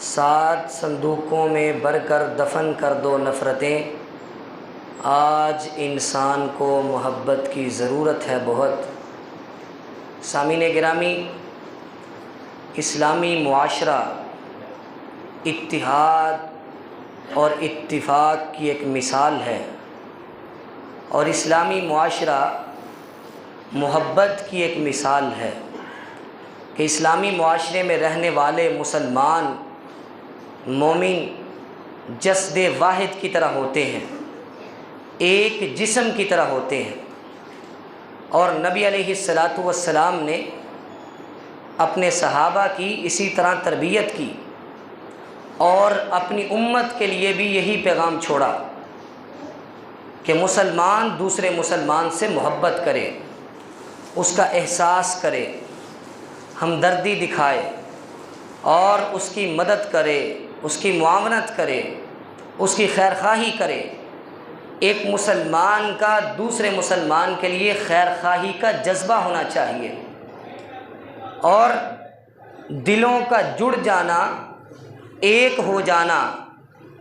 7 صندوقوں میں بھر کر دفن کر دو نفرتیں، آج انسان کو محبت کی ضرورت ہے بہت۔ سامعین گرامی، اسلامی معاشرہ اتحاد اور اتفاق کی ایک مثال ہے، اور اسلامی معاشرہ محبت کی ایک مثال ہے کہ اسلامی معاشرے میں رہنے والے مسلمان مومن جسد واحد کی طرح ہوتے ہیں، ایک جسم کی طرح ہوتے ہیں۔ اور نبی علیہ الصلاۃ والسلام نے اپنے صحابہ کی اسی طرح تربیت کی، اور اپنی امت کے لیے بھی یہی پیغام چھوڑا کہ مسلمان دوسرے مسلمان سے محبت کرے، اس کا احساس کرے، ہمدردی دکھائے اور اس کی مدد کرے، اس کی معاونت کرے، اس کی خیرخواہی کرے۔ ایک مسلمان کا دوسرے مسلمان کے لیے خیرخواہی کا جذبہ ہونا چاہیے، اور دلوں کا جڑ جانا، ایک ہو جانا،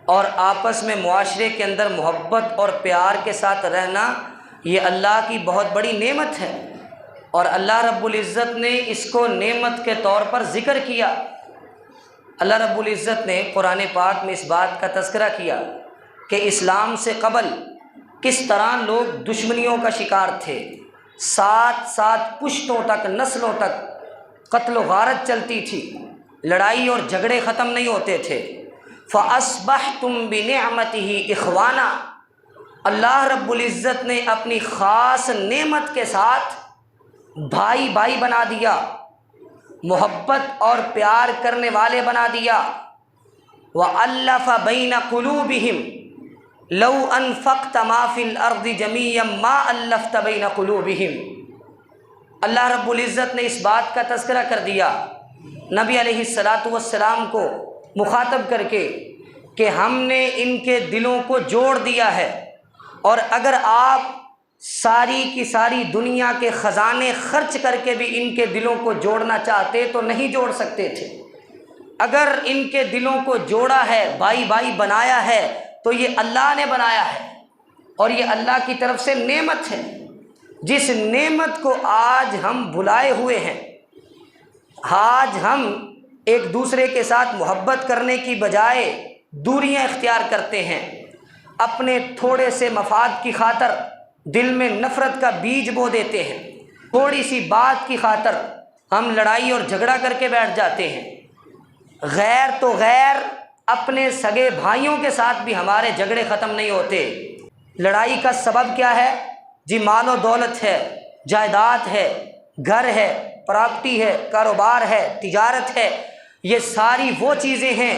اور آپس میں معاشرے کے اندر محبت اور پیار کے ساتھ رہنا، یہ اللہ کی بہت بڑی نعمت ہے، اور اللہ رب العزت نے اس کو نعمت کے طور پر ذکر کیا۔ اللہ رب العزت نے قرآن پاک میں اس بات کا تذکرہ کیا کہ اسلام سے قبل کس طرح لوگ دشمنیوں کا شکار تھے، 7 پشتوں تک، نسلوں تک قتل و غارت چلتی تھی، لڑائی اور جھگڑے ختم نہیں ہوتے تھے۔ فَأَصْبَحْتُمْ بِنِعْمَتِهِ إِخْوَانًا، اللہ رب العزت نے اپنی خاص نعمت کے ساتھ بھائی بھائی بنا دیا، محبت اور پیار کرنے والے بنا دیا۔ وَأَلَّفَ بَيْنَ قُلُوبِهِمْ لَوْ أَنفَقْتَ مَا فِي الْأَرْضِ جَمِيعًا مَا أَلَّفْتَ بَيْنَ قُلُوبِهِمْ۔ اللہ رب العزت نے اس بات کا تذکرہ کر دیا نبی علیہ الصلاۃ والسلام کو مخاطب کر کے کہ ہم نے ان کے دلوں کو جوڑ دیا ہے، اور اگر آپ ساری کی ساری دنیا کے خزانے خرچ کر کے بھی ان کے دلوں کو جوڑنا چاہتے تو نہیں جوڑ سکتے تھے۔ اگر ان کے دلوں کو جوڑا ہے، بھائی بھائی بنایا ہے، تو یہ اللہ نے بنایا ہے، اور یہ اللہ کی طرف سے نعمت ہے، جس نعمت کو آج ہم بھلائے ہوئے ہیں۔ آج ہم ایک دوسرے کے ساتھ محبت کرنے کی بجائے دوریاں اختیار کرتے ہیں، اپنے تھوڑے سے مفاد کی خاطر دل میں نفرت کا بیج بو دیتے ہیں، تھوڑی سی بات کی خاطر ہم لڑائی اور جھگڑا کر کے بیٹھ جاتے ہیں۔ غیر تو غیر، اپنے سگے بھائیوں کے ساتھ بھی ہمارے جھگڑے ختم نہیں ہوتے۔ لڑائی کا سبب کیا ہے؟ جی مال و دولت ہے، جائیداد ہے، گھر ہے، پراپرٹی ہے، کاروبار ہے، تجارت ہے۔ یہ ساری وہ چیزیں ہیں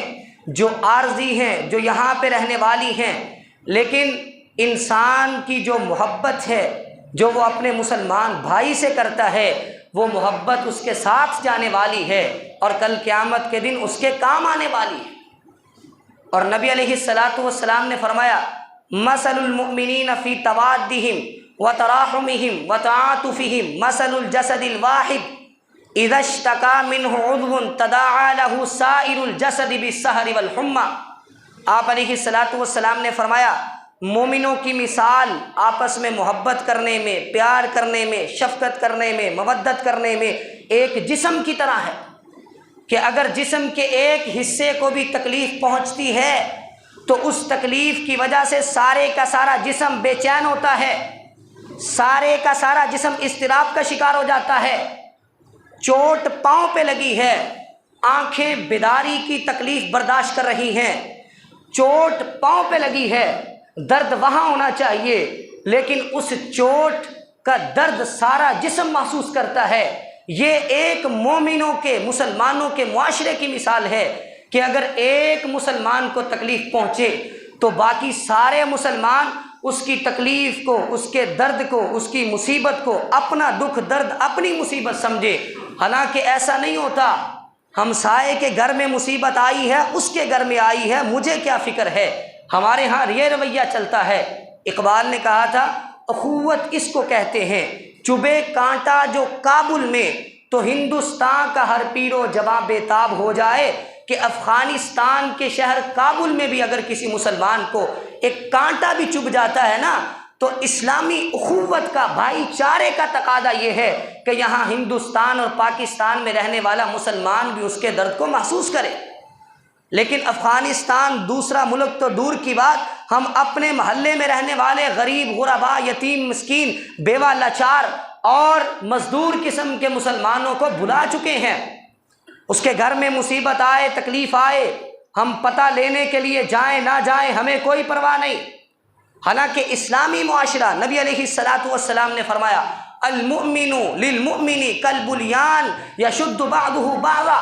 جو عارضی ہیں، جو یہاں پہ رہنے والی ہیں، لیکن انسان کی جو محبت ہے، جو وہ اپنے مسلمان بھائی سے کرتا ہے، وہ محبت اس کے ساتھ جانے والی ہے، اور کل قیامت کے دن اس کے کام آنے والی ہے۔ اور نبی علیہ الصلاۃ والسلام نے فرمایا، مثل المؤمنین فی توادہم وتراحمہم وتعاطفہم مثل الجسد الواحد اذا اشتکا منہ عضو تداعی لہ سائر الجسد بالسہر والحمى۔ آپ علیہ الصلاۃ والسلام نے فرمایا، مومنوں کی مثال آپس میں محبت کرنے میں، پیار کرنے میں، شفقت کرنے میں، مودت کرنے میں ایک جسم کی طرح ہے، کہ اگر جسم کے ایک حصے کو بھی تکلیف پہنچتی ہے تو اس تکلیف کی وجہ سے سارے کا سارا جسم بے چین ہوتا ہے، سارے کا سارا جسم اضطراب کا شکار ہو جاتا ہے۔ چوٹ پاؤں پہ لگی ہے، آنکھیں بیداری کی تکلیف برداشت کر رہی ہیں، چوٹ پاؤں پہ لگی ہے، درد وہاں ہونا چاہیے، لیکن اس چوٹ کا درد سارا جسم محسوس کرتا ہے۔ یہ ایک مومنوں کے، مسلمانوں کے معاشرے کی مثال ہے کہ اگر ایک مسلمان کو تکلیف پہنچے تو باقی سارے مسلمان اس کی تکلیف کو، اس کے درد کو، اس کی مصیبت کو اپنا دکھ درد، اپنی مصیبت سمجھے۔ حالانکہ ایسا نہیں ہوتا، ہمسائے کے گھر میں مصیبت آئی ہے، اس کے گھر میں آئی ہے، مجھے کیا فکر ہے۔ ہمارے ہاں یہ رویہ چلتا ہے۔ اقبال نے کہا تھا، اخوت اس کو کہتے ہیں، چبھے کانٹا جو کابل میں تو ہندوستان کا ہر پیر و جواں بے تاب ہو جائے۔ کہ افغانستان کے شہر کابل میں بھی اگر کسی مسلمان کو ایک کانٹا بھی چبھ جاتا ہے نا تو اسلامی اخوت کا، بھائی چارے کا تقاضا یہ ہے کہ یہاں ہندوستان اور پاکستان میں رہنے والا مسلمان بھی اس کے درد کو محسوس کرے۔ لیکن افغانستان دوسرا ملک تو دور کی بات، ہم اپنے محلے میں رہنے والے غریب، غربا، یتیم، مسکین، بیوہ، لاچار اور مزدور قسم کے مسلمانوں کو بھلا چکے ہیں۔ اس کے گھر میں مصیبت آئے، تکلیف آئے، ہم پتہ لینے کے لیے جائیں نہ جائیں ہمیں کوئی پرواہ نہیں۔ حالانکہ اسلامی معاشرہ، نبی علیہ الصلاۃ والسلام نے فرمایا المؤمن للمؤمن کالبنیان یشد بعضہ بعضا۔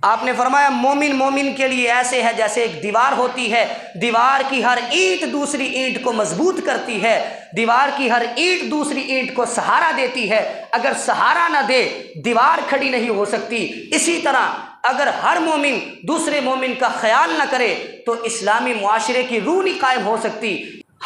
آپ نے فرمایا مومن مومن کے لیے ایسے ہے جیسے ایک دیوار ہوتی ہے، دیوار کی ہر اینٹ دوسری اینٹ کو مضبوط کرتی ہے، دیوار کی ہر اینٹ دوسری اینٹ کو سہارا دیتی ہے، اگر سہارا نہ دے دیوار کھڑی نہیں ہو سکتی۔ اسی طرح اگر ہر مومن دوسرے مومن کا خیال نہ کرے تو اسلامی معاشرے کی روح نہیں قائم ہو سکتی۔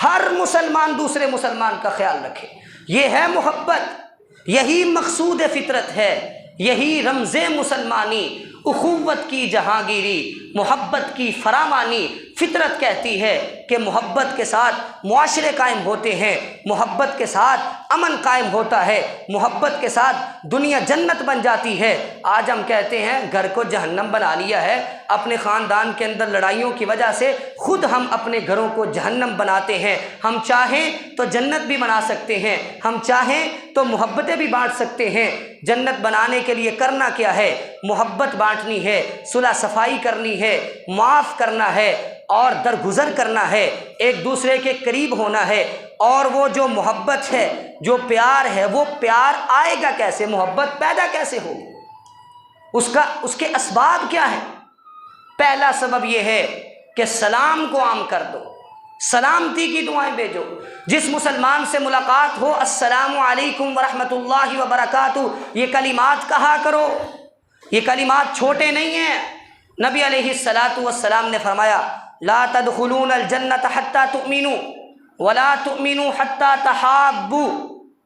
ہر مسلمان دوسرے مسلمان کا خیال رکھے، یہ ہے محبت، یہی مقصود فطرت ہے، یہی رمز مسلمانی، اخوت کی جہانگیری، محبت کی فراوانی۔ فطرت کہتی ہے کہ محبت کے ساتھ معاشرے قائم ہوتے ہیں، محبت کے ساتھ امن قائم ہوتا ہے، محبت کے ساتھ دنیا جنت بن جاتی ہے۔ آج ہم کہتے ہیں گھر کو جہنم بنا لیا ہے، اپنے خاندان کے اندر لڑائیوں کی وجہ سے خود ہم اپنے گھروں کو جہنم بناتے ہیں۔ ہم چاہیں تو جنت بھی بنا سکتے ہیں، ہم چاہیں تو محبتیں بھی بانٹ سکتے ہیں۔ جنت بنانے کے لیے کرنا کیا ہے؟ محبت بانٹنی ہے، صلح صفائی کرنی ہے، معاف کرنا ہے اور درگزر کرنا ہے، ایک دوسرے کے قریب ہونا ہے۔ اور وہ جو محبت ہے، جو پیار ہے، وہ پیار آئے گا کیسے؟ محبت پیدا کیسے ہوگی؟ اس کے اسباب کیا ہیں؟ پہلا سبب یہ ہے کہ سلام کو عام کر دو، سلامتی کی دعائیں بھیجو۔ جس مسلمان سے ملاقات ہو السلام علیکم ورحمۃ اللہ وبرکاتہ، یہ کلمات کہا کرو۔ یہ کلمات چھوٹے نہیں ہیں۔ نبی علیہ الصلاۃ والسلام نے فرمایا لا تدخلون الجنۃ حتی تؤمنوا ولا تؤمنوا حتی تحابوا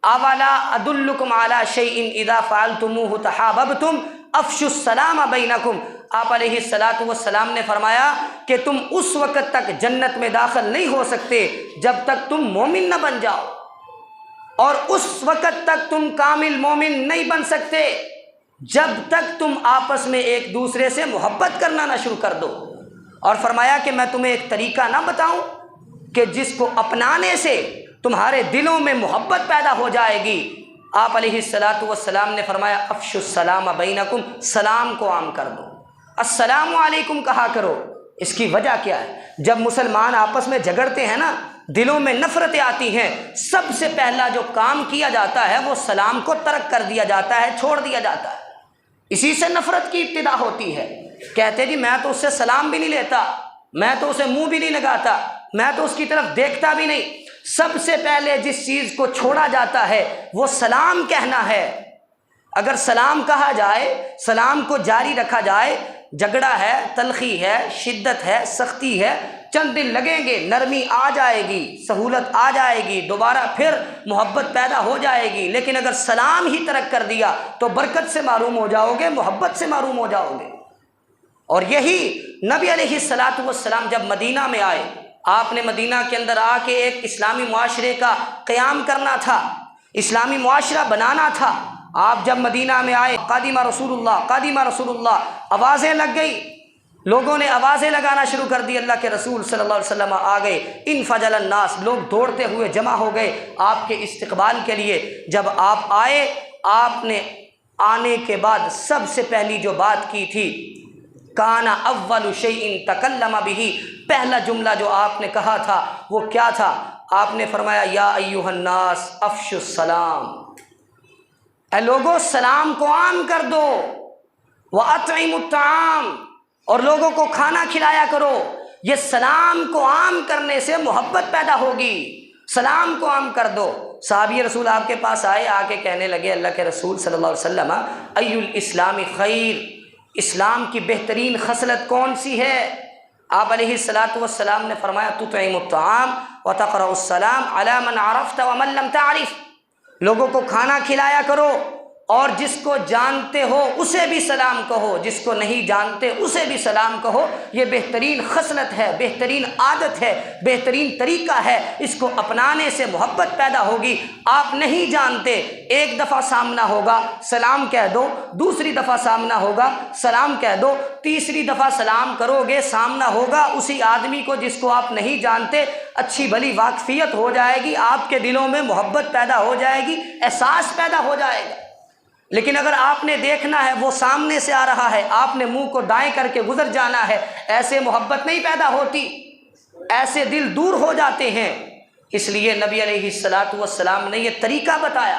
اولا ادلکم علی شیء اذا فعلتموه تحاببتم افشوا السلام بینکم۔ آپ علیہ الصلاۃ والسلام نے فرمایا کہ تم اس وقت تک جنت میں داخل نہیں ہو سکتے جب تک تم مومن نہ بن جاؤ، اور اس وقت تک تم کامل مومن نہیں بن سکتے جب تک تم آپس میں ایک دوسرے سے محبت کرنا نہ شروع کر دو۔ اور فرمایا کہ میں تمہیں ایک طریقہ نہ بتاؤں کہ جس کو اپنانے سے تمہارے دلوں میں محبت پیدا ہو جائے گی؟ آپ علیہ الصلاۃ والسلام نے فرمایا افشوا السلام بینکم، سلام کو عام کر دو، السلام علیکم کہا کرو۔ اس کی وجہ کیا ہے؟ جب مسلمان آپس میں جھگڑتے ہیں نا، دلوں میں نفرتیں آتی ہیں، سب سے پہلا جو کام کیا جاتا ہے وہ سلام کو ترک کر دیا جاتا ہے، چھوڑ دیا جاتا ہے۔ اسی سے نفرت کی ابتدا ہوتی ہے۔ کہتے جی میں تو اس سے سلام بھی نہیں لیتا، میں تو اسے منہ بھی نہیں لگاتا، میں تو اس کی طرف دیکھتا بھی نہیں۔ سب سے پہلے جس چیز کو چھوڑا جاتا ہے وہ سلام کہنا ہے۔ اگر سلام کہا جائے، سلام کو جاری رکھا جائے، جھگڑا ہے، تلخی ہے، شدت ہے، سختی ہے، چند دن لگیں گے، نرمی آ جائے گی، سہولت آ جائے گی، دوبارہ پھر محبت پیدا ہو جائے گی۔ لیکن اگر سلام ہی ترک کر دیا تو برکت سے معروم ہو جاؤ گے، محبت سے معروم ہو جاؤ گے۔ اور یہی نبی علیہ الصلاۃ والسلام جب مدینہ میں آئے، آپ نے مدینہ کے اندر آ کے ایک اسلامی معاشرے کا قیام کرنا تھا، اسلامی معاشرہ بنانا تھا۔ آپ جب مدینہ میں آئے، قادم رسول اللہ، قادم رسول اللہ، آوازیں لگ گئی، لوگوں نے آوازیں لگانا شروع کر دی، اللہ کے رسول صلی اللہ علیہ وسلم آ گئے۔ انفجل الناس، لوگ دوڑتے ہوئے جمع ہو گئے آپ کے استقبال کے لیے۔ جب آپ آئے، آپ نے آنے کے بعد سب سے پہلی جو بات کی تھی، کان اول شیء تکلم بہ، پہلا جملہ جو آپ نے کہا تھا وہ کیا تھا؟ آپ نے فرمایا یا ایھا الناس افشوا السلام، اے لوگوں سلام کو عام کر دو، واطعموا الطعام، اور لوگوں کو کھانا کھلایا کرو۔ یہ سلام کو عام کرنے سے محبت پیدا ہوگی، سلام کو عام کر دو۔ صحابی رسول آپ کے پاس آئے، آ کے کہنے لگے اللہ کے رسول صلی اللہ علیہ وسلم ای الاسلام خیر، اسلام کی بہترین خصلت کون سی ہے؟ آپ علیہ الصلاۃ والسلام نے فرمایا تطعم الطعام وتقرأ السلام علی من عرفت ومن لم تعرف، لوگوں کو کھانا کھلایا کرو اور جس کو جانتے ہو اسے بھی سلام کہو، جس کو نہیں جانتے اسے بھی سلام کہو۔ یہ بہترین خصلت ہے، بہترین عادت ہے، بہترین طریقہ ہے، اس کو اپنانے سے محبت پیدا ہوگی۔ آپ نہیں جانتے، ایک دفعہ سامنا ہوگا سلام کہہ دو، دوسری دفعہ سامنا ہوگا سلام کہہ دو، تیسری دفعہ سلام کرو گے سامنا ہوگا اسی آدمی کو جس کو آپ نہیں جانتے، اچھی بھلی واقفیت ہو جائے گی، آپ کے دلوں میں محبت پیدا ہو جائے گی، احساس پیدا ہو جائے گا۔ لیکن اگر آپ نے دیکھنا ہے وہ سامنے سے آ رہا ہے، آپ نے منہ کو دائیں کر کے گزر جانا ہے، ایسے محبت نہیں پیدا ہوتی، ایسے دل دور ہو جاتے ہیں۔ اس لیے نبی علیہ الصلاۃ والسلام نے یہ طریقہ بتایا۔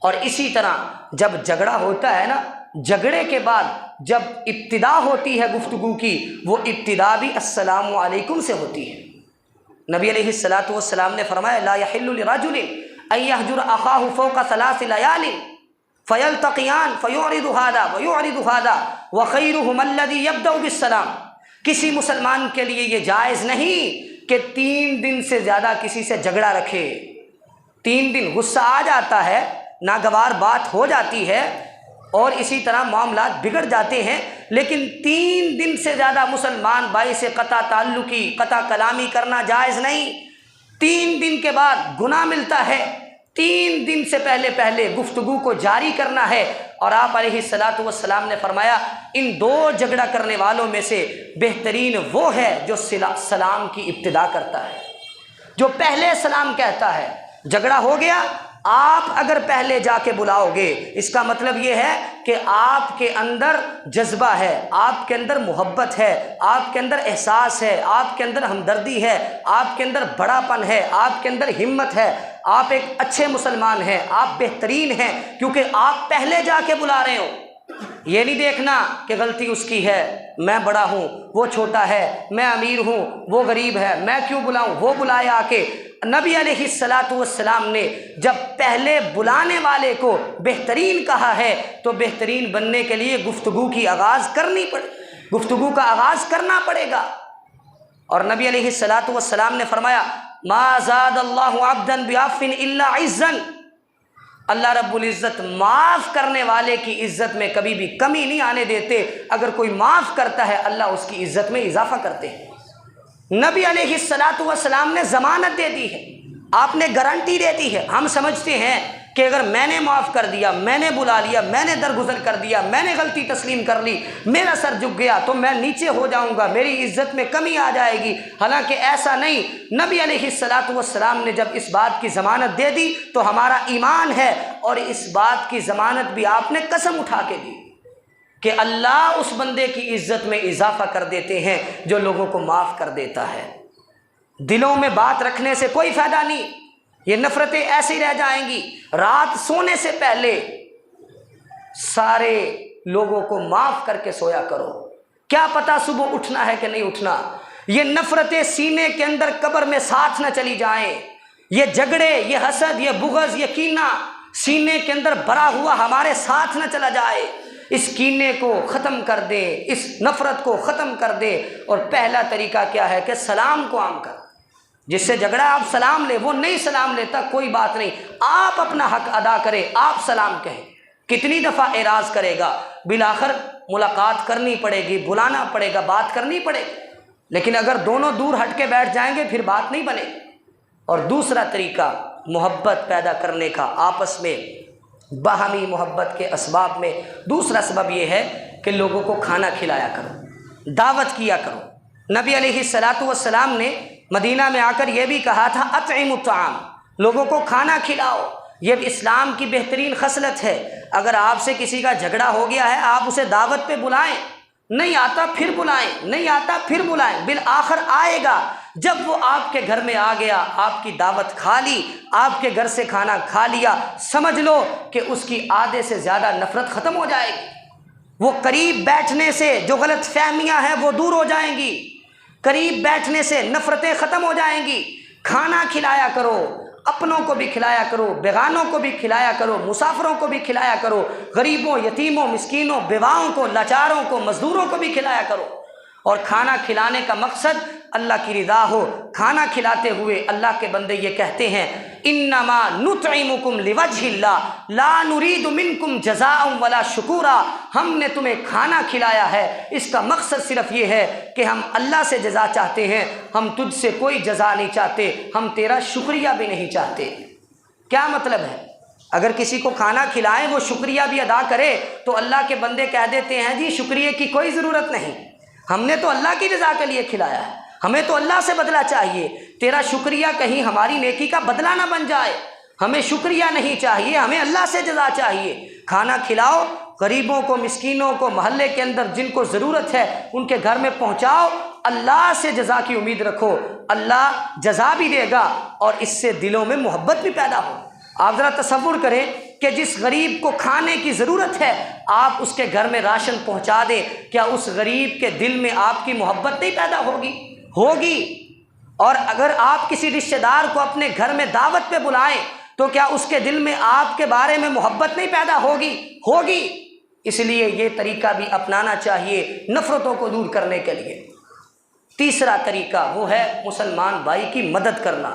اور اسی طرح جب جھگڑا ہوتا ہے نا، جھگڑے کے بعد جب ابتدا ہوتی ہے گفتگو کی، وہ ابتدا بھی السلام علیکم سے ہوتی ہے۔ نبی علیہ الصلاۃ والسلام نے فرمایا لا یحل لرجل ان یہجر اخاہ فوق ثلاث لیال فیلتقیان فیعرض هذا ویعرض هذا وخیرهم الذی یبدأ بالسلام۔ کسی مسلمان کے لیے یہ جائز نہیں کہ 3 دن سے زیادہ کسی سے جھگڑا رکھے۔ 3 دن غصہ آ جاتا ہے، ناگوار بات ہو جاتی ہے اور اسی طرح معاملات بگڑ جاتے ہیں، لیکن 3 دن سے زیادہ مسلمان بھائی سے قطع تعلقی، قطع کلامی کرنا جائز نہیں۔ 3 دن کے بعد گناہ ملتا ہے، 3 دن سے پہلے گفتگو کو جاری کرنا ہے۔ اور آپ علیہ الصلاۃ والسلام نے فرمایا ان 2 جھگڑا کرنے والوں میں سے بہترین وہ ہے جو سلام کی ابتدا کرتا ہے، جو پہلے سلام کہتا ہے۔ جھگڑا ہو گیا، آپ اگر پہلے جا کے بلاؤ گے، اس کا مطلب یہ ہے کہ آپ کے اندر جذبہ ہے، آپ کے اندر محبت ہے، آپ کے اندر احساس ہے، آپ کے اندر ہمدردی ہے، آپ کے اندر بڑا پن ہے، آپ کے اندر ہمت ہے، آپ ایک اچھے مسلمان ہیں، آپ بہترین ہیں، کیونکہ آپ پہلے جا کے بلا رہے ہو۔ یہ نہیں دیکھنا کہ غلطی اس کی ہے، میں بڑا ہوں وہ چھوٹا ہے، میں امیر ہوں وہ غریب ہے، میں کیوں بلاؤں، وہ بلائے آ کے۔ نبی علیہ الصلاۃ والسلام نے جب پہلے بلانے والے کو بہترین کہا ہے تو بہترین بننے کے لیے گفتگو کا آغاز کرنا پڑے گا۔ اور نبی علیہ الصلاۃ والسلام نے فرمایا ما زاد اللہ عبدا بعفو الا عزا، اللہ رب العزت معاف کرنے والے کی عزت میں کبھی بھی کمی نہیں آنے دیتے۔ اگر کوئی معاف کرتا ہے اللہ اس کی عزت میں اضافہ کرتے ہیں۔ نبی علیہ الصلاۃ والسلام نے ضمانت دے دی ہے، آپ نے گارنٹی دے دی ہے۔ ہم سمجھتے ہیں کہ اگر میں نے معاف کر دیا، میں نے بلا لیا، میں نے درگزر کر دیا، میں نے غلطی تسلیم کر لی، میرا سر جھک گیا تو میں نیچے ہو جاؤں گا، میری عزت میں کمی آ جائے گی۔ حالانکہ ایسا نہیں۔ نبی علیہ الصلاۃ والسلام نے جب اس بات کی ضمانت دے دی تو ہمارا ایمان ہے، اور اس بات کی ضمانت بھی آپ نے قسم اٹھا کے دی کہ اللہ اس بندے کی عزت میں اضافہ کر دیتے ہیں جو لوگوں کو معاف کر دیتا ہے۔ دلوں میں بات رکھنے سے کوئی فائدہ نہیں، یہ نفرتیں ایسے ہی رہ جائیں گی۔ رات سونے سے پہلے سارے لوگوں کو معاف کر کے سویا کرو، کیا پتہ صبح اٹھنا ہے کہ نہیں اٹھنا۔ یہ نفرتیں سینے کے اندر قبر میں ساتھ نہ چلی جائیں، یہ جھگڑے، یہ حسد، یہ بغض، یہ کینہ سینے کے اندر بھرا ہوا ہمارے ساتھ نہ چلا جائے۔ اس کینے کو ختم کر دیں، اس نفرت کو ختم کر دیں۔ اور پہلا طریقہ کیا ہے کہ سلام کو عام کر، جس سے جھگڑا آپ سلام لے، وہ نہیں سلام لیتا کوئی بات نہیں، آپ اپنا حق ادا کریں، آپ سلام کہیں۔ کتنی دفعہ اعراض کرے گا، بالآخر ملاقات کرنی پڑے گی، بلانا پڑے گا، بات کرنی پڑے گی۔ لیکن اگر دونوں دور ہٹ کے بیٹھ جائیں گے پھر بات نہیں بنے گی۔ اور دوسرا طریقہ محبت پیدا کرنے کا، آپس میں باہمی محبت کے اسباب میں دوسرا سبب یہ ہے کہ لوگوں کو کھانا کھلایا کرو، دعوت کیا کرو۔ نبی علیہ الصلاۃ والسلام نے مدینہ میں آ کر یہ بھی کہا تھا اطعموا الطعام، لوگوں کو کھانا کھلاؤ۔ یہ اسلام کی بہترین خصلت ہے۔ اگر آپ سے کسی کا جھگڑا ہو گیا ہے آپ اسے دعوت پہ بلائیں، نہیں آتا پھر بلائیں، نہیں آتا پھر بلائیں، بالآخر آئے گا۔ جب وہ آپ کے گھر میں آ گیا، آپ کی دعوت کھا لی، آپ کے گھر سے کھانا کھا لیا، سمجھ لو کہ اس کی آدھے سے زیادہ نفرت ختم ہو جائے گی۔ وہ قریب بیٹھنے سے جو غلط فہمیاں ہیں وہ دور ہو جائیں گی، قریب بیٹھنے سے نفرتیں ختم ہو جائیں گی۔ کھانا کھلایا کرو، اپنوں کو بھی کھلایا کرو، بیگانوں کو بھی کھلایا کرو، مسافروں کو بھی کھلایا کرو، غریبوں، یتیموں، مسکینوں، بیواؤں کو، لاچاروں کو، مزدوروں کو بھی کھلایا کرو۔ اور کھانا کھلانے کا مقصد اللہ کی رضا ہو۔ کھانا کھلاتے ہوئے اللہ کے بندے یہ کہتے ہیں انما نطعمکم لوجہ اللہ لا نرید منکم جزاء ولا شکورا، ہم نے تمہیں کھانا کھلایا ہے، اس کا مقصد صرف یہ ہے کہ ہم اللہ سے جزا چاہتے ہیں، ہم تجھ سے کوئی جزا نہیں چاہتے، ہم تیرا شکریہ بھی نہیں چاہتے۔ کیا مطلب ہے؟ اگر کسی کو کھانا کھلائیں وہ شکریہ بھی ادا کرے تو اللہ کے بندے کہہ دیتے ہیں جی شکریہ کی کوئی ضرورت نہیں، ہم نے تو اللہ کی رضا کے لیے کھلایا ہے، ہمیں تو اللہ سے بدلہ چاہیے، تیرا شکریہ کہیں ہماری نیکی کا بدلہ نہ بن جائے، ہمیں شکریہ نہیں چاہیے، ہمیں اللہ سے جزا چاہیے۔ کھانا کھلاؤ، غریبوں کو، مسکینوں کو، محلے کے اندر جن کو ضرورت ہے ان کے گھر میں پہنچاؤ، اللہ سے جزا کی امید رکھو، اللہ جزا بھی دے گا اور اس سے دلوں میں محبت بھی پیدا ہو۔ آپ ذرا تصور کریں کہ جس غریب کو کھانے کی ضرورت ہے آپ اس کے گھر میں راشن پہنچا دیں، کیا اس غریب کے دل میں آپ کی محبت نہیں پیدا ہوگی؟ ہوگی۔ اور اگر آپ کسی رشتہ دار کو اپنے گھر میں دعوت پہ بلائیں تو کیا اس کے دل میں آپ کے بارے میں محبت نہیں پیدا ہوگی؟ ہوگی۔ اس لیے یہ طریقہ بھی اپنانا چاہیے نفرتوں کو دور کرنے کے لیے۔ تیسرا طریقہ وہ ہے مسلمان بھائی کی مدد کرنا،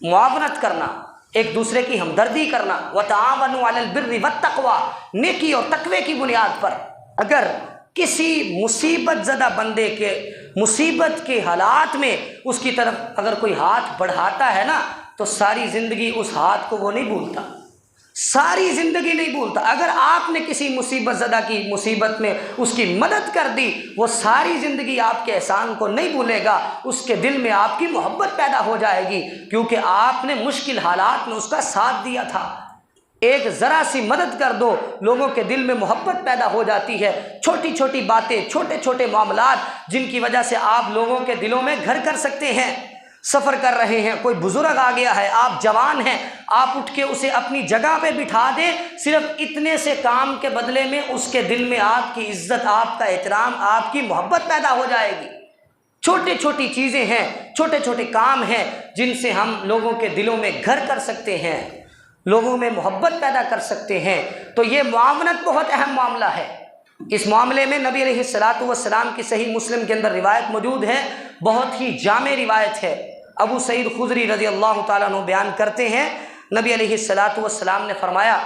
معاونت کرنا، ایک دوسرے کی ہمدردی کرنا۔ وَتَعَاوَنُوا عَلَى الْبِرِّ وَالتَّقْوَىٰ، نیکی اور تقوی کی بنیاد پر۔ اگر کسی مصیبت زدہ بندے کے مصیبت کے حالات میں اس کی طرف اگر کوئی ہاتھ بڑھاتا ہے نا تو ساری زندگی اس ہاتھ کو وہ نہیں بھولتا، ساری زندگی نہیں بھولتا۔ اگر آپ نے کسی مصیبت زدہ کی مصیبت میں اس کی مدد کر دی وہ ساری زندگی آپ کے احسان کو نہیں بھولے گا، اس کے دل میں آپ کی محبت پیدا ہو جائے گی کیونکہ آپ نے مشکل حالات میں اس کا ساتھ دیا تھا۔ ایک ذرا سی مدد کر دو لوگوں کے دل میں محبت پیدا ہو جاتی ہے۔ چھوٹی چھوٹی باتیں، چھوٹے چھوٹے معاملات جن کی وجہ سے آپ لوگوں کے دلوں میں گھر کر سکتے ہیں۔ سفر کر رہے ہیں، کوئی بزرگ آ گیا ہے، آپ جوان ہیں، آپ اٹھ کے اسے اپنی جگہ پہ بٹھا دیں، صرف اتنے سے کام کے بدلے میں اس کے دل میں آپ کی عزت، آپ کا احترام، آپ کی محبت پیدا ہو جائے گی۔ چھوٹی چھوٹی چیزیں ہیں، چھوٹے چھوٹے کام ہیں جن سے ہم لوگوں کے دلوں میں گھر کر سکتے ہیں، لوگوں میں محبت پیدا کر سکتے ہیں۔ تو یہ معاونت بہت اہم معاملہ ہے۔ اس معاملے میں نبی علیہ الصلاۃ والسلام کی صحیح مسلم کے اندر روایت موجود ہے، بہت ہی جامع روایت ہے۔ ابو سعید خدری رضی اللہ تعالیٰ عنہ بیان کرتے ہیں نبی علیہ الصلاۃ والسلام نے فرمایا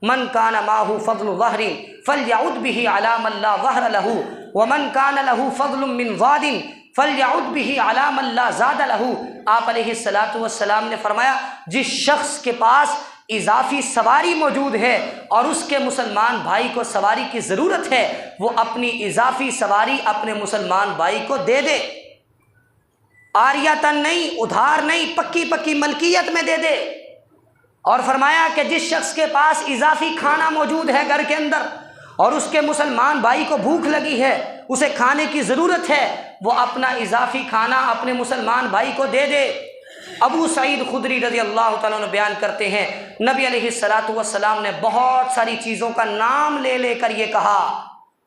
من کان معه فضل ظہر فلیعد به علی من لا ظہر له ومن کان له فضل من ضاد فلیعد به علی من لا زاد له۔ آپ علیہ الصلاۃ والسلام نے فرمایا جس شخص کے پاس اضافی سواری موجود ہے اور اس کے مسلمان بھائی کو سواری کی ضرورت ہے وہ اپنی اضافی سواری اپنے مسلمان بھائی کو دے دے، عاریتاً نہیں، ادھار نہیں، پکی ملکیت میں دے دے۔ اور فرمایا کہ جس شخص کے پاس اضافی کھانا موجود ہے گھر کے اندر اور اس کے مسلمان بھائی کو بھوک لگی ہے، اسے کھانے کی ضرورت ہے، وہ اپنا اضافی کھانا اپنے مسلمان بھائی کو دے دے۔ ابو سعید خدری رضی اللہ تعالیٰ عنہ بیان کرتے ہیں نبی علیہ الصلاۃ والسلام نے بہت ساری چیزوں کا نام لے لے کر یہ کہا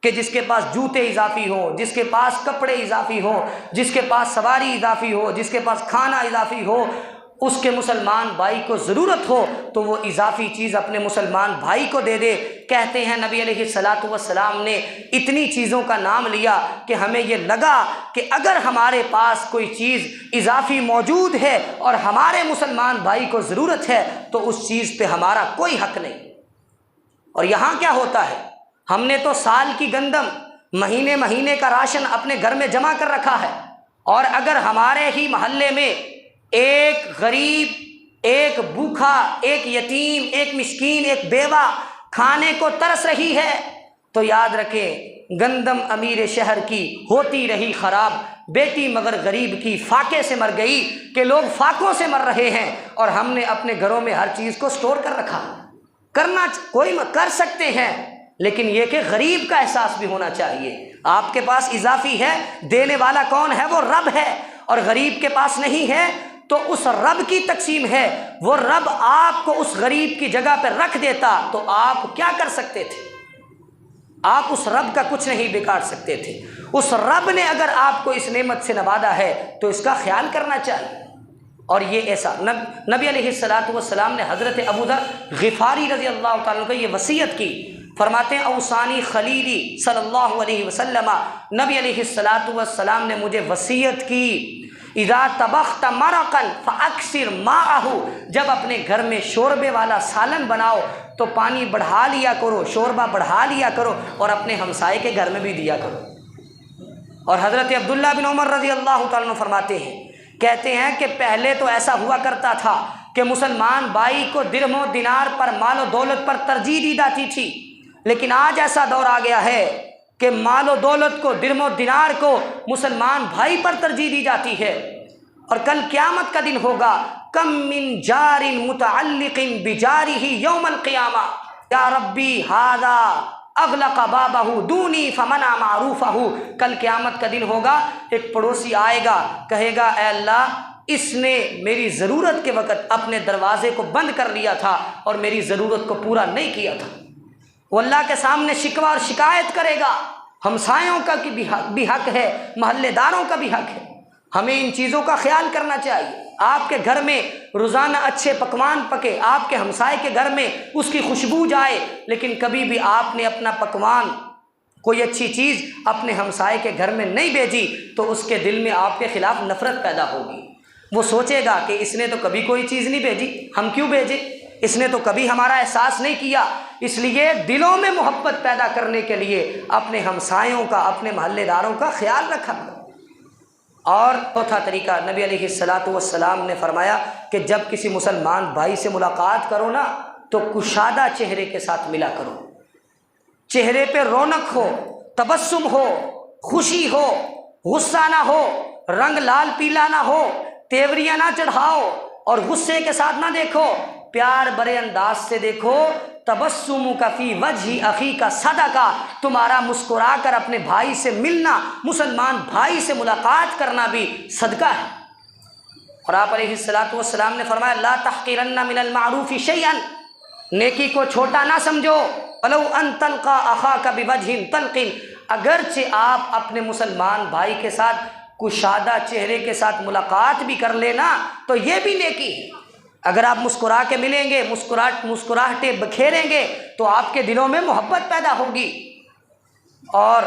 کہ جس کے پاس جوتے اضافی ہوں، جس کے پاس کپڑے اضافی ہوں، جس کے پاس سواری اضافی ہو، جس کے پاس کھانا اضافی ہو، اس کے مسلمان بھائی کو ضرورت ہو تو وہ اضافی چیز اپنے مسلمان بھائی کو دے دے۔ کہتے ہیں نبی علیہ الصلاۃ والسلام نے اتنی چیزوں کا نام لیا کہ ہمیں یہ لگا کہ اگر ہمارے پاس کوئی چیز اضافی موجود ہے اور ہمارے مسلمان بھائی کو ضرورت ہے تو اس چیز پہ ہمارا کوئی حق نہیں۔ اور یہاں کیا ہوتا ہے، ہم نے تو سال کی گندم، مہینے کا راشن اپنے گھر میں جمع کر رکھا ہے، اور اگر ہمارے ہی محلے میں ایک غریب، ایک بھوکھا، ایک یتیم، ایک مسکین، ایک بیوہ کھانے کو ترس رہی ہے تو یاد رکھیں گندم امیر شہر کی ہوتی رہی خراب، بیٹی مگر غریب کی فاقے سے مر گئی، کہ لوگ فاقوں سے مر رہے ہیں اور ہم نے اپنے گھروں میں ہر چیز کو سٹور کر رکھا۔ کرنا کوئی کر سکتے ہیں لیکن یہ کہ غریب کا احساس بھی ہونا چاہیے۔ آپ کے پاس اضافی ہے، دینے والا کون ہے؟ وہ رب ہے، اور غریب کے پاس نہیں ہے تو اس رب کی تقسیم ہے۔ وہ رب آپ کو اس غریب کی جگہ پہ رکھ دیتا تو آپ کیا کر سکتے تھے؟ آپ اس رب کا کچھ نہیں بگاڑ سکتے تھے۔ اس رب نے اگر آپ کو اس نعمت سے نوازا ہے تو اس کا خیال کرنا چاہیے۔ اور یہ ایسا نبی علیہ الصلاۃ والسلام نے حضرت ابو ذر غفاری رضی اللہ تعالیٰ عنہ کو یہ وصیت کی، فرماتے ہیں اوصانی خلیلی صلی اللہ علیہ وسلم، نبی علیہ الصلاۃ والسلام نے مجھے وصیت کی، اذا طبخت مرقا فاکثر ماءہ، جب اپنے گھر میں شوربے والا سالن بناؤ تو پانی بڑھا لیا کرو، شوربہ بڑھا لیا کرو، اور اپنے ہمسائے کے گھر میں بھی دیا کرو۔ اور حضرت عبداللہ بن عمر رضی اللہ تعالیٰ عنہ فرماتے ہیں، کہتے ہیں کہ پہلے تو ایسا ہوا کرتا تھا کہ مسلمان بھائی کو درہم و دینار پر، مال و دولت پر ترجیح دی جاتی تھی، لیکن آج ایسا دور آ گیا ہے کہ مال و دولت کو، درہم و دینار کو مسلمان بھائی پر ترجیح دی جاتی ہے۔ اور کل قیامت کا دن ہوگا، کم من جار متعلق بجارہ یوم القیامہ، یا ربی ھذا اغلق بابہ دونی فمنع معروفہ۔ کل قیامت کا دن ہوگا، ایک پڑوسی آئے گا، کہے گا اے اللہ، اس نے میری ضرورت کے وقت اپنے دروازے کو بند کر لیا تھا اور میری ضرورت کو پورا نہیں کیا تھا۔ وہ اللہ کے سامنے شکوہ اور شکایت کرے گا۔ ہمسایوں کا بھی حق ہے، محلے داروں کا بھی حق ہے۔ ہمیں ان چیزوں کا خیال کرنا چاہیے۔ آپ کے گھر میں روزانہ اچھے پکوان پکے، آپ کے ہمسائے کے گھر میں اس کی خوشبو جائے، لیکن کبھی بھی آپ نے اپنا پکوان، کوئی اچھی چیز اپنے ہمسائے کے گھر میں نہیں بھیجی تو اس کے دل میں آپ کے خلاف نفرت پیدا ہوگی۔ وہ سوچے گا کہ اس نے تو کبھی کوئی چیز نہیں بھیجی، ہم کیوں بھیجیں، اس نے تو کبھی ہمارا احساس نہیں کیا۔ اس لیے دلوں میں محبت پیدا کرنے کے لیے اپنے ہمسایوں کا، اپنے محلے داروں کا خیال رکھا کرو۔ اور چوتھا طریقہ، نبی علیہ الصلاۃ والسلام نے فرمایا کہ جب کسی مسلمان بھائی سے ملاقات کرو نا تو کشادہ چہرے کے ساتھ ملا کرو، چہرے پہ رونق ہو، تبسم ہو، خوشی ہو، غصہ نہ ہو، رنگ لال پیلا نہ ہو، تیوریاں نہ چڑھاؤ اور غصے کے ساتھ نہ دیکھو، پیار برے انداز سے دیکھو۔ تبسمک فی وجہ اخیک صدقہ، تمہارا مسکرا کر اپنے بھائی سے ملنا، مسلمان بھائی سے ملاقات کرنا بھی صدقہ ہے۔ اور آپ علیہ الصلاۃ والسلام نے فرمایا لا تحقرن من المعروف شیئا، نیکی کو چھوٹا نہ سمجھو، ولو ان تلقى اخاک بوجہ طلق، اگرچہ آپ اپنے مسلمان بھائی کے ساتھ کشادہ چہرے کے ساتھ ملاقات بھی کر لینا تو یہ بھی نیکی ہے۔ اگر آپ مسکرا کے ملیں گے، مسکراہٹیں بکھیریں گے تو آپ کے دلوں میں محبت پیدا ہوگی۔ اور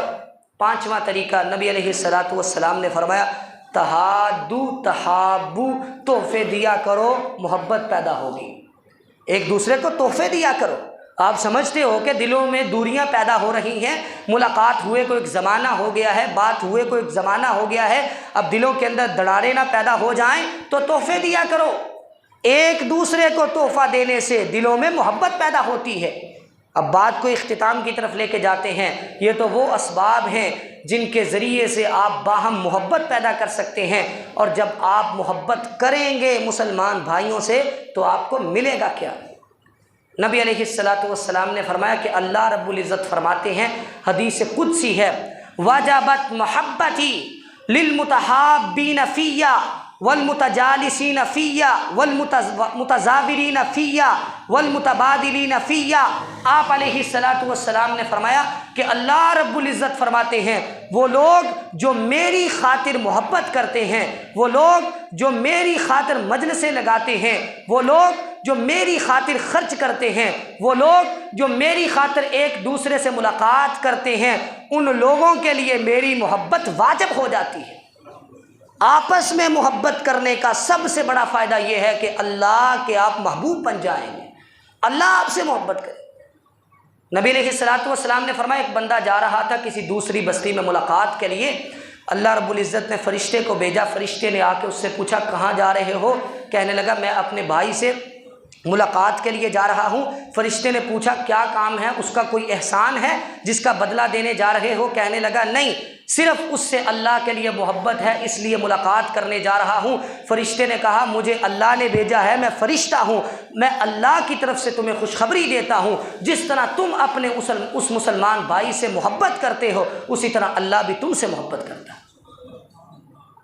پانچواں طریقہ، نبی علیہ الصلاۃ والسلام نے فرمایا تہادو تحابو، تحفے دیا کرو، محبت پیدا ہوگی۔ ایک دوسرے کو تحفے دیا کرو۔ آپ سمجھتے ہو کہ دلوں میں دوریاں پیدا ہو رہی ہیں، ملاقات ہوئے کو ایک زمانہ ہو گیا ہے، بات ہوئے کو ایک زمانہ ہو گیا ہے، اب دلوں کے اندر دراڑیں نہ پیدا ہو جائیں تو تحفے دیا کرو۔ ایک دوسرے کو تحفہ دینے سے دلوں میں محبت پیدا ہوتی ہے۔ اب بات کو اختتام کی طرف لے کے جاتے ہیں۔ یہ تو وہ اسباب ہیں جن کے ذریعے سے آپ باہم محبت پیدا کر سکتے ہیں، اور جب آپ محبت کریں گے مسلمان بھائیوں سے تو آپ کو ملے گا کیا؟ نبی علیہ الصلاۃ والسلام نے فرمایا کہ اللہ رب العزت فرماتے ہیں، حدیث قدسی ہے، وجبت محبتی للمتحابین فیّا والمتجالسین فیّا والمتزاورین فیّا والمتبادلین فیّا۔ آپ علیہ الصلاۃ والسلام نے فرمایا کہ اللہ رب العزت فرماتے ہیں وہ لوگ جو میری خاطر محبت کرتے ہیں، وہ لوگ جو میری خاطر مجلسیں لگاتے ہیں، وہ لوگ جو میری خاطر خرچ کرتے ہیں، وہ لوگ جو میری خاطر ایک دوسرے سے ملاقات کرتے ہیں، ان لوگوں کے لیے میری محبت واجب ہو جاتی ہے۔ آپس میں محبت کرنے کا سب سے بڑا فائدہ یہ ہے کہ اللہ کے آپ محبوب بن جائیں گے، اللہ آپ سے محبت کرے۔ نبی علیہ الصلاۃ والسلام نے فرمایا ایک بندہ جا رہا تھا کسی دوسری بستی میں ملاقات کے لیے، اللہ رب العزت نے فرشتے کو بھیجا، فرشتے نے آ کے اس سے پوچھا کہاں جا رہے ہو؟ کہنے لگا میں اپنے بھائی سے ملاقات کے لیے جا رہا ہوں۔ فرشتے نے پوچھا کیا کام ہے، اس کا کوئی احسان ہے جس کا بدلہ دینے جا رہے ہو؟ کہنے لگا نہیں، صرف اس سے اللہ کے لیے محبت ہے، اس لیے ملاقات کرنے جا رہا ہوں۔ فرشتے نے کہا مجھے اللہ نے بھیجا ہے، میں فرشتہ ہوں، میں اللہ کی طرف سے تمہیں خوشخبری دیتا ہوں، جس طرح تم اپنے اس مسلمان بھائی سے محبت کرتے ہو اسی طرح اللہ بھی تم سے محبت کرتا ہے۔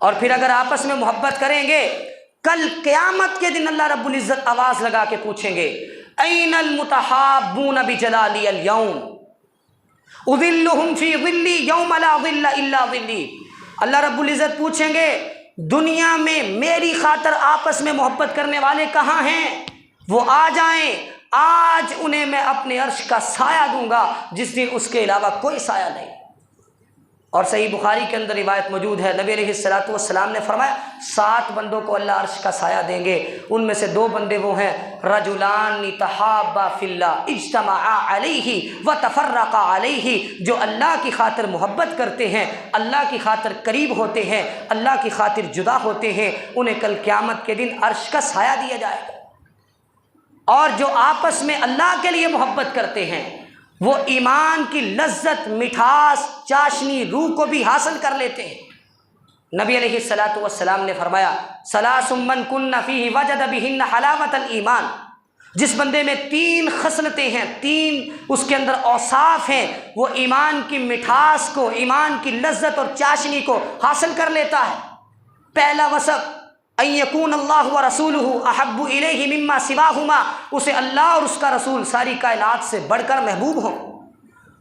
اور پھر اگر آپس میں محبت کریں گے، کل قیامت کے دن اللہ رب العزت آواز لگا کے پوچھیں گے این المتحابون بجلالی اليوم اظلهم فی ظلی یوم لا ظل الا ظلی۔ اللہ رب العزت پوچھیں گے دنیا میں میری خاطر آپس میں محبت کرنے والے کہاں ہیں؟ وہ آ جائیں، آج انہیں میں اپنے عرش کا سایہ دوں گا جس دن اس کے علاوہ کوئی سایہ نہیں۔ اور صحیح بخاری کے اندر روایت موجود ہے، نبی علیہ الصلوۃ والسلام نے فرمایا 7 بندوں کو اللہ عرش کا سایہ دیں گے، ان میں سے 2 بندے وہ ہیں رجلان تحابا فی اللہ اجتمعا علیہ وتفرقا علیہ، جو اللہ کی خاطر محبت کرتے ہیں، اللہ کی خاطر قریب ہوتے ہیں، اللہ کی خاطر جدا ہوتے ہیں، انہیں کل قیامت کے دن عرش کا سایہ دیا جائے گا۔ اور جو آپس میں اللہ کے لیے محبت کرتے ہیں وہ ایمان کی لذت، مٹھاس، چاشنی، روح کو بھی حاصل کر لیتے ہیں۔ نبی علیہ الصلوۃ والسلام نے فرمایا ثلاث من کن فیہ وجد بہن حلاوۃ الایمان، جس بندے میں 3 خصلتیں ہیں، 3 اس کے اندر اوصاف ہیں، وہ ایمان کی مٹھاس کو، ایمان کی لذت اور چاشنی کو حاصل کر لیتا ہے۔ پہلا وصف ان یکون اللہ ورسولہ احب الیہ مما سواہما، اسے اللہ اور اس کا رسول ساری کائنات سے بڑھ کر محبوب ہوں۔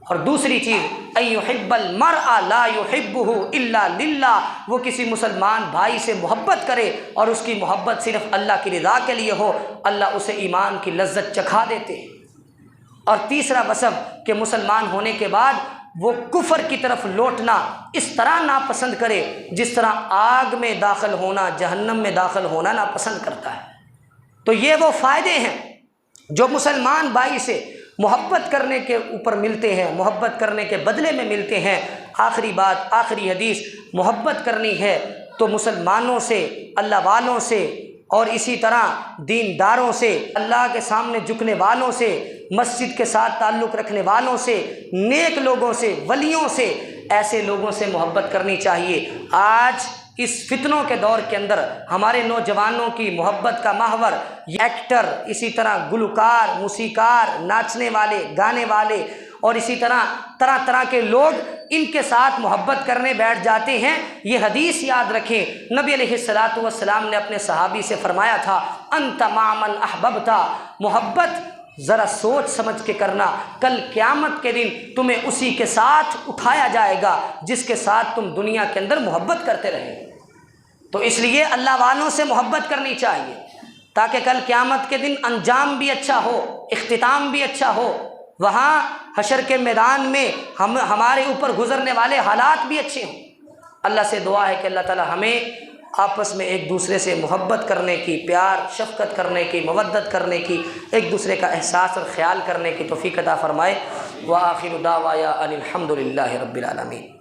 اور دوسری چیز ان یحب المرء لا یحبہ الا للہ، وہ کسی مسلمان بھائی سے محبت کرے اور اس کی محبت صرف اللہ کی رضا کے لیے ہو، اللہ اسے ایمان کی لذت چکھا دیتے۔ اور تیسرا وصف کہ مسلمان ہونے کے بعد وہ کفر کی طرف لوٹنا اس طرح ناپسند کرے جس طرح آگ میں داخل ہونا جہنم میں داخل ہونا ناپسند کرتا ہے۔ تو یہ وہ فائدے ہیں جو مسلمان بھائی سے محبت کرنے کے اوپر ملتے ہیں، محبت کرنے کے بدلے میں ملتے ہیں۔ آخری بات، آخری حدیث، محبت کرنی ہے تو مسلمانوں سے، اللہ والوں سے، اور اسی طرح دینداروں سے، اللہ کے سامنے جھکنے والوں سے، مسجد کے ساتھ تعلق رکھنے والوں سے، نیک لوگوں سے، ولیوں سے، ایسے لوگوں سے محبت کرنی چاہیے۔ آج اس فتنوں کے دور کے اندر ہمارے نوجوانوں کی محبت کا محور ایکٹر، اسی طرح گلوکار، موسیقار، ناچنے والے، گانے والے، اور اسی طرح طرح طرح کے لوگ ان کے ساتھ محبت کرنے بیٹھ جاتے ہیں۔ یہ حدیث یاد رکھیں، نبی علیہ الصلوۃ والسلام نے اپنے صحابی سے فرمایا تھا انت مع من احببت، محبت ذرا سوچ سمجھ کے کرنا، کل قیامت کے دن تمہیں اسی کے ساتھ اٹھایا جائے گا جس کے ساتھ تم دنیا کے اندر محبت کرتے رہے۔ تو اس لیے اللہ والوں سے محبت کرنی چاہیے تاکہ کل قیامت کے دن انجام بھی اچھا ہو، اختتام بھی اچھا ہو، وہاں حشر کے میدان میں ہمارے اوپر گزرنے والے حالات بھی اچھے ہوں۔ اللہ سے دعا ہے کہ اللہ تعالی ہمیں آپس میں ایک دوسرے سے محبت کرنے کی، پیار شفقت کرنے کی، مودت کرنے کی، ایک دوسرے کا احساس اور خیال کرنے کی توفیق عطا فرمائے۔ وآخر دعوایا ان الحمد للہ رب العالمین۔